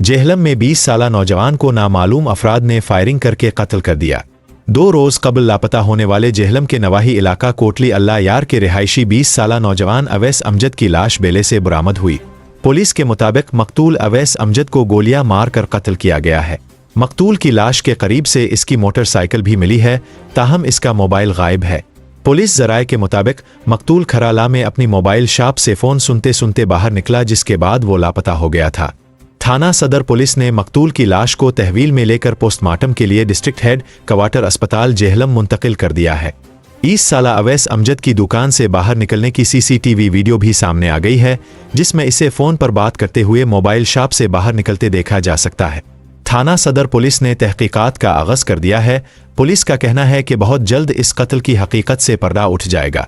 जेहलम में 20 साला नौजवान को नामालूम अफराद ने फायरिंग करके कत्ल कर दिया। 2 रोज कबल लापता होने वाले जेहलम के नवाही इलाका कोटली अल्लाह यार के रिहायशी 20 साला नौजवान अवैस अमजद की लाश बेले से बरामद हुई। पुलिस के मुताबिक मकतूल अवैस अमजद को गोलियां मारकर कत्ल किया गया है। मकतूल की लाश के करीब से इसकी मोटरसाइकिल भी मिली है, ताहम इसका मोबाइल गायब है। पुलिस जराये के मुताबिक मकतूल खराला में अपनी मोबाइल शॉप से फ़ोन सुनते सुनते बाहर निकला, जिसके बाद वो लापता हो गया था। थाना सदर पुलिस ने मकतूल की लाश को तहवील में लेकर पोस्टमार्टम के लिए डिस्ट्रिक्ट हेड क्वार्टर अस्पताल जेहलम मुंतकिल कर दिया है। 20 साला अवैस अमजद की दुकान से बाहर निकलने की सीसीटीवी वीडियो भी सामने आ गई है, जिसमें इसे फ़ोन पर बात करते हुए मोबाइल शॉप से बाहर निकलते देखा जा सकता है। थाना सदर पुलिस ने तहकीकात का आगाज़ कर दिया है। पुलिस का कहना है कि बहुत जल्द इस कत्ल की हकीकत से पर्दा उठ जाएगा।